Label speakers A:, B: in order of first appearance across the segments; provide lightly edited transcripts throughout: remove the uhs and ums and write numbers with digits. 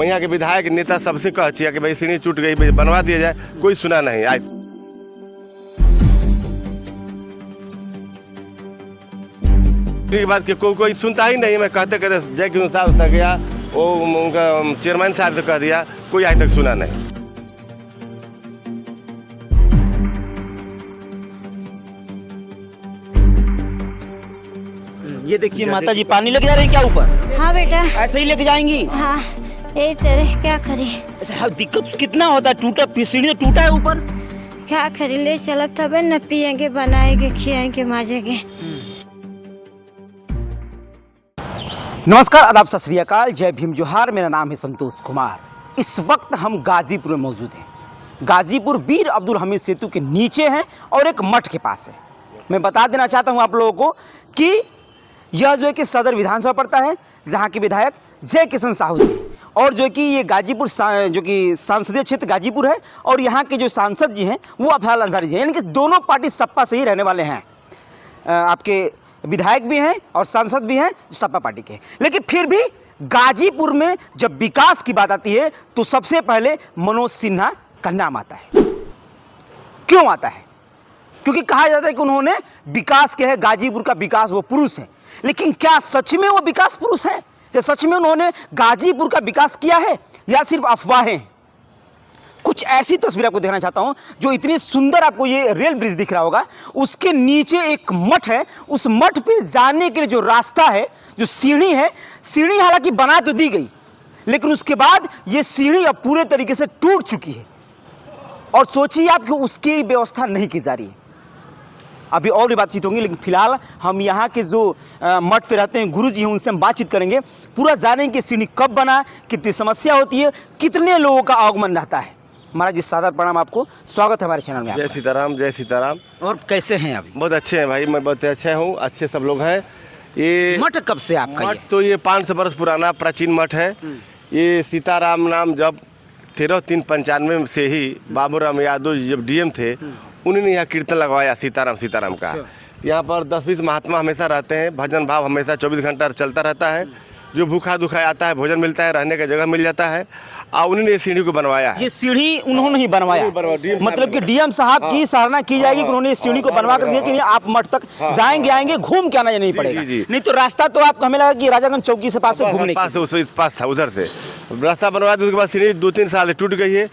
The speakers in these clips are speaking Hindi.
A: मैं यहाँ के विधायक नेता सबसे कह चिया कि भाई सीढ़ी टूट गई बनवा दिया जाए, कोई सुना नहीं आज। की बात कि कोई सुनता ही नहीं। मैं कहते कहते जय किशन साहब तक गया, वो उनका चेयरमैन साहब से कह दिया, कोई आज तक सुना नहीं।
B: ये देखिए माता जी पानी लेके जा रही है क्या ऊपर?
C: हाँ बेटा,
B: ऐसे ही लेके जाएंगी?
C: हाँ यही तरह क्या करें।
B: अच्छा दिक्कत कितना होता है? टूटा सीढ़ी तो टूटा है ऊपर।
C: क्या करें, ले चलो तब न पियेंगे, बनाएंगे, खियाएंगे, माजेंगे।
B: नमस्कार, आदाब, सत श्री अकाल, जय भीम, जोहार। मेरा नाम है संतोष कुमार। इस वक्त हम गाजीपुर में मौजूद हैं। गाजीपुर वीर अब्दुल हमीद सेतु के नीचे हैं और एक मठ के पास है। मैं बता देना चाहता हूं आप लोगों को कि यह जो है कि सदर विधानसभा पड़ता है, जहां के विधायक जय किशन साहू जी, और जो कि ये गाजीपुर जो कि संसदीय क्षेत्र गाजीपुर है, और यहाँ के जो सांसद जी हैं वो अफजल अंसारी जी हैं। यानी कि दोनों पार्टी सपा से ही रहने वाले हैं। आपके विधायक भी हैं और सांसद भी हैं सपा पार्टी के। लेकिन फिर भी गाजीपुर में जब विकास की बात आती है तो सबसे पहले मनोज सिन्हा का नाम आता है। क्यों आता है? क्योंकि कहा जाता है कि उन्होंने विकास किया है, गाजीपुर का विकास वो पुरुष है। लेकिन क्या सच में वो विकास पुरुष है? क्या सच में उन्होंने गाजीपुर का विकास किया है या सिर्फ अफवाहें? कुछ ऐसी तस्वीर आपको दिखाना चाहता हूं। जो इतनी सुंदर, आपको ये रेल ब्रिज दिख रहा होगा, उसके नीचे एक मठ है। उस मठ पे जाने के लिए जो रास्ता है, जो सीढ़ी है, सीढ़ी हालांकि बना तो दी गई, लेकिन उसके बाद ये सीढ़ी अब पूरे तरीके से टूट चुकी है। और सोचिए आप कि उसकी व्यवस्था नहीं की जा रही है। अभी और भी बातचीत होंगी, लेकिन फिलहाल हम यहाँ के जो मठ पे रहते हैं गुरु जी हैं, उनसे हम बातचीत करेंगे। पूरा जानेंगे कि सीढ़ी कब बना, कितनी समस्या होती है, कितने लोगों का आगमन रहता है। महाराज जी सादर प्रणाम, आपको स्वागत है हमारे चैनल में।
A: जय सीताराम, जय सीताराम।
B: और कैसे हैं आप?
A: बहुत अच्छे हैं भाई, मैं बहुत अच्छे हूँ, अच्छे सब लोग हैं। ये
B: मठ कब से आपका?
A: मठ तो ये 500 वर्ष पुराना प्राचीन मठ है। ये सीताराम नाम जब 13/3/95 से ही बाबूराम यादव जब डीएम थे, उन्होंने यहाँ कीर्तन लगवाया सीताराम सीताराम का। यहाँ पर 10-20 महात्मा हमेशा रहते हैं, भजन भाव हमेशा 24 घंटा चलता रहता है। जो भूखा दुखा आता है, भोजन मिलता है, रहने का जगह मिल जाता है। और उन्होंने इस सीढ़ी को बनवाया है।
B: ये सीढ़ी उन्होंने ही बनवाया, मतलब कि डीएम साहब की सराहना की जाएगी कि उन्होंने इस सीढ़ी को बनवा कर दिया कि आप मठ तक जाएंगे आएंगे, घूम के आना नहीं पड़ेगा। नहीं तो रास्ता तो आपको हमें लगा कि राजागंज चौकी से पास से घूमने
A: पास था, उधर से रास्ता बनवा दिया। उसके बाद सीढ़ी 2-3 साल से टूट गई है।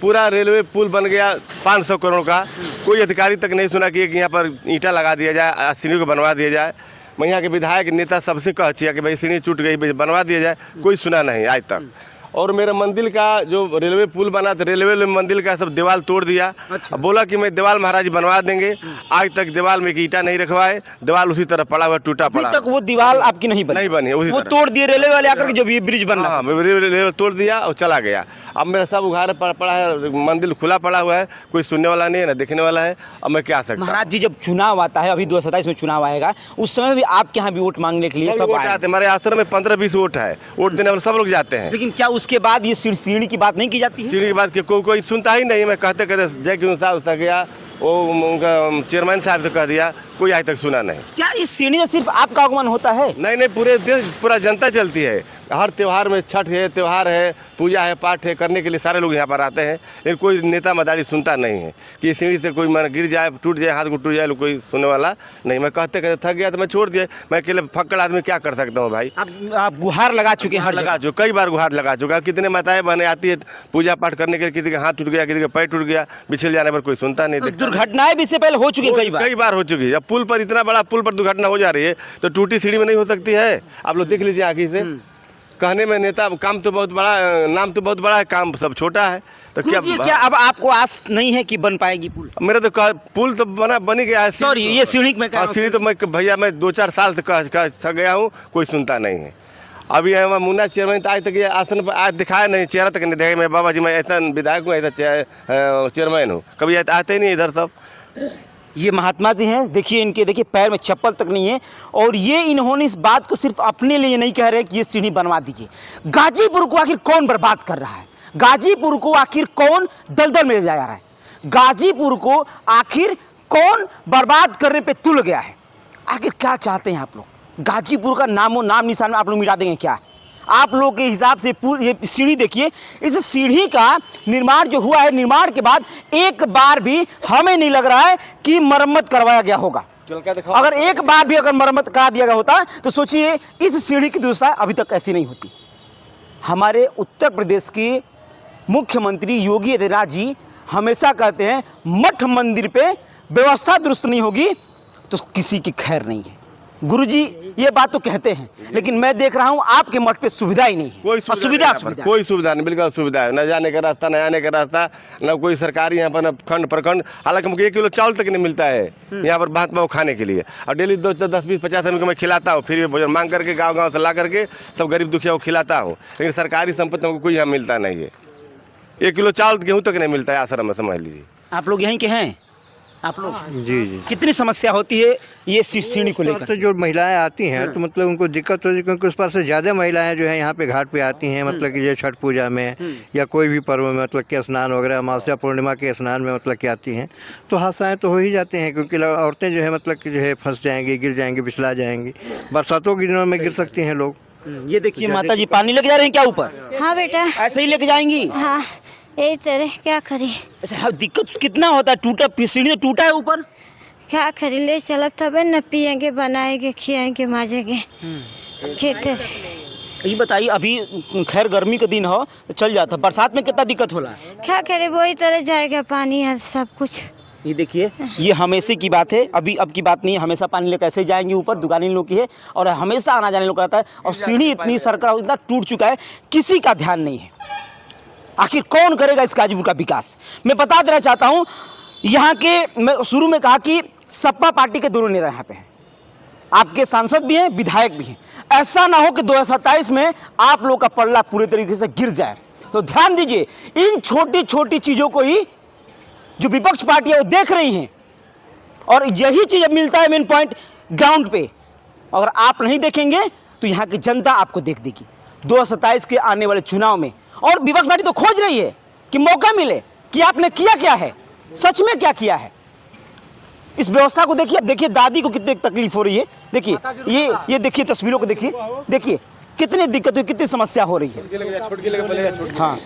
A: पूरा रेलवे पुल बन गया 500 करोड़ का। कोई अधिकारी तक नहीं सुना कि यहाँ पर ईंटा लगा दिया जाए, सीढ़ी को बनवा दिया जाए। मैं यहाँ के विधायक नेता सबसे कह चिया कि भाई सीढ़ी टूट गई बनवा दिया जाए, कोई सुना नहीं आज तक। और मेरे मंदिर का जो रेलवे पुल बना था, रेलवे मंदिर का सब दीवार तोड़ दिया। अच्छा। बोला कि मैं दीवार महाराज बनवा देंगे, आज तक दीवार में ईंटा नहीं रखवाए, दीवार उसी तरह पड़ा हुआ, टूटा पड़ा।
B: तक वो दीवार आपकी नहीं बनी,
A: वो
B: तोड़ दिए रेलवे वाले आकर के, जो ये ब्रिज बन रहा
A: है रेलवे तोड़ दिया और चला गया। अब मेरा सब उघार पड़ा है, मंदिर खुला पड़ा हुआ है, कोई सुनने वाला नहीं है, ना देखने वाला है। अब मैं क्या सकता।
B: महाराज जी जब चुनाव आता है, अभी 2027 में चुनाव आएगा, उस समय भी आपके यहाँ भी वोट मांगने के लिए सब
A: वोट आते हैं। हमारे आश्रम में 15-20 वोट है, वोट देने वाले सब लोग जाते हैं।
B: लेकिन क्या उसके बाद ये सीढ़ी की बात नहीं की जाती है?
A: सीढ़ी की बात कोई सुनता ही नहीं। मैं कहते कहते जय किशन साहब तक गया, वो उनका चेयरमैन साहब से कह दिया, कोई आज तक सुना नहीं। क्या
B: इस सीढ़ी से सिर्फ आपका आगमन होता है?
A: नहीं, पूरे देश, पूरा जनता चलती है। हर त्यौहार में, छठ है, त्यौहार है, पूजा है, पाठ है, करने के लिए सारे लोग यहाँ पर आते हैं। लेकिन कोई नेता मदारी सुनता नहीं है कि सीढ़ी से कोई मन गिर जाए, टूट जाए, हाथ को टूट जाए, कोई सुनने वाला नहीं। मैं कहते कहते थक गया तो मैं छोड़ दिया। मैं अकेले फक्कड़ आदमी क्या कर सकता हूँ भाई।
B: आप गुहार लगा चुके हैं?
A: लगा चुके, कई बार गुहार लगा चुका। कितने माताएं बहनें आती है पूजा पाठ करने के लिए, किसी का हाथ टूट गया, किसी का पैर टूट गया, बिछल जाने पर कोई सुनता नहीं।
B: दुर्घटनाएं भी इससे पहले हो चुकी है, कई बार
A: हो चुकी है। जब पुल पर, इतना बड़ा पुल पर दुर्घटना हो जा रही है तो टूटी सीढ़ी में नहीं हो सकती है? आप लोग देख लीजिए आँखी से। कहने में नेता काम तो बहुत बड़ा, नाम तो बहुत बड़ा है, काम सब छोटा है। तो क्या
B: अब आपको आस नहीं है कि बन पाएगी पुल?
A: मेरा तो पुल तो बनी गया है।
B: सॉरी, ये सीढ़ी में
A: सीढ़ी तो मैं भैया मैं 2-4 साल से कह गया हूँ, कोई सुनता नहीं है। अभी मुन्ना चेयरमैन तो आज तक ये आसन पर आज दिखाया नहीं, चेहरा तक नहीं देखा। मैं बाबा जी मैं ऐसा विधायक हूँ, ऐसा चेयरमैन हूँ, कभी आते ही नहीं इधर सब।
B: ये महात्मा जी हैं, देखिए इनके, देखिए पैर में चप्पल तक नहीं है। और ये इन्होंने इस बात को सिर्फ अपने लिए नहीं कह रहे कि ये सीढ़ी बनवा दीजिए। गाजीपुर को आखिर कौन बर्बाद कर रहा है? गाजीपुर को आखिर कौन दलदल में ले जा रहा है? गाजीपुर को आखिर कौन बर्बाद करने पे तुल गया है? आखिर क्या चाहते हैं आप लोग? गाजीपुर का नामो नाम निशान में आप लोग मिटा देंगे क्या? आप लोग के हिसाब से ये सीढ़ी देखिए, इस सीढ़ी का निर्माण जो हुआ है, निर्माण के बाद एक बार भी हमें नहीं लग रहा है कि मरम्मत करवाया गया होगा। अगर एक बार भी अगर मरम्मत करा दिया गया होता तो सोचिए इस सीढ़ी की दुर्दशा अभी तक ऐसी नहीं होती। हमारे उत्तर प्रदेश के मुख्यमंत्री योगी आदित्यनाथ जी हमेशा कहते हैं मठ मंदिर पे व्यवस्था दुरुस्त नहीं होगी तो किसी की खैर नहीं है। गुरुजी ये बात तो कहते हैं, लेकिन मैं देख रहा हूँ आपके मठ पे सुविधा ही नहीं है।
A: कोई
B: सुविधा
A: कोई सुविधा नहीं, बिल्कुल सुविधा है, न जाने का रास्ता न आने का रास्ता, न कोई सरकारी यहाँ पर, न खंड प्रखंड। हालांकि हमको 1 किलो चावल तक नहीं मिलता है यहाँ पर भात पाव खाने के लिए, और डेली 10 20 50 रुपये मैं खिलाता हूँ, फिर भी भोजन मांग करके गाँव से ला करके सब गरीब दुखिया को खिलाता हूँ, लेकिन सरकारी संपत्ति हमको कोई यहाँ मिलता नहीं है। 1 किलो चावल गेहूँ तक नहीं मिलता है आश्रम में, समझ लीजिए।
B: आप लोग यहीं के हैं? आप लोग
D: जी जी।
B: कितनी समस्या होती है ये सीढ़ी को लेकर?
D: तो जो महिलाएं आती हैं तो मतलब उनको दिक्कत होती है, क्योंकि उस पार से ज़्यादा महिलाएं जो है यहाँ पे घाट पे आती हैं, मतलब कि ये छठ पूजा में या कोई भी पर्व में, मतलब कि स्नान वगैरह, अमावस्या पूर्णिमा के स्नान में मतलब कि आती हैं, तो हादसाएँ तो हो ही जाते हैं, क्योंकि औरतें जो है मतलब कि जो है फंस जाएंगी, गिर जाएंगी, फिसला जाएंगी। बरसातों के दिनों में गिर सकती हैं लोग।
B: ये देखिए माता जी पानी लेके जा रहे हैं क्या ऊपर?
C: हाँ बेटा,
B: ऐसे ही लेके जाएंगी?
C: हाँ यही तरह क्या करें।
B: अच्छा, हाँ, दिक्कत कितना होता है? टूटा सीढ़ी तो टूटा है ऊपर,
C: क्या करें, ले चलब तबे न पियेंगे, बनाएंगे, खियाएंगे, माजेंगे खेत।
B: ये बताइए, अभी खैर गर्मी का दिन हो तो चल जाता, बरसात में कितना दिक्कत होला?
C: क्या करे, वही तरह जाएगा पानी है सब कुछ।
B: ये देखिए, ये हमेशा की बात है, अभी अब की बात नहीं है। हमेशा पानी लेकर कैसे जाएंगे ऊपर, दुकानें लोग की है और हमेशा आना जाने लोग रहता है, और सीढ़ी इतनी सरकरा इतना टूट चुका है, किसी का ध्यान नहीं है। आखिर कौन करेगा इस गाजीपुर का विकास? मैं बता देना चाहता हूँ, यहाँ के मैं शुरू में कहा कि सपा पार्टी के दोनों नेता यहाँ पे हैं, आपके सांसद भी हैं, विधायक भी हैं। ऐसा ना हो कि 2027 में आप लोग का पल्ला पूरे तरीके से गिर जाए, तो ध्यान दीजिए। इन छोटी छोटी चीज़ों को ही जो विपक्ष पार्टियां वो देख रही हैं, और यही चीज़ अब मिलता है मेन पॉइंट ग्राउंड पे। अगर आप नहीं देखेंगे तो यहाँ की जनता आपको देख देगी 2027 के आने वाले चुनाव में। और विपक्ष पार्टी तो खोज रही है कि मौका मिले कि आपने किया क्या है, सच में क्या किया है। इस व्यवस्था को देखिए, अब देखिए दादी को कितनी तकलीफ हो रही है। देखिए ये देखिए तस्वीरों को देखिए, देखिए कितनी दिक्कत हुई, कितनी समस्या हो रही है। हाँ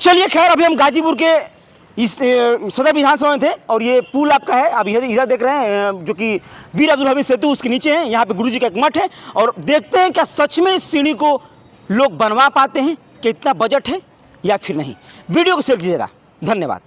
B: चलिए, खैर अभी हम गाजीपुर के इस सदर विधानसभा में थे, और ये पुल आपका है, आप इधर देख रहे हैं, जो कि वीर अब्दुल हमीद सेतु, उसके नीचे है। यहाँ पे गुरुजी का एक मठ है, और देखते हैं क्या सच में इस सीढ़ी को लोग बनवा पाते हैं, कि इतना बजट है या फिर नहीं। वीडियो को शेयर कीजिएगा। धन्यवाद।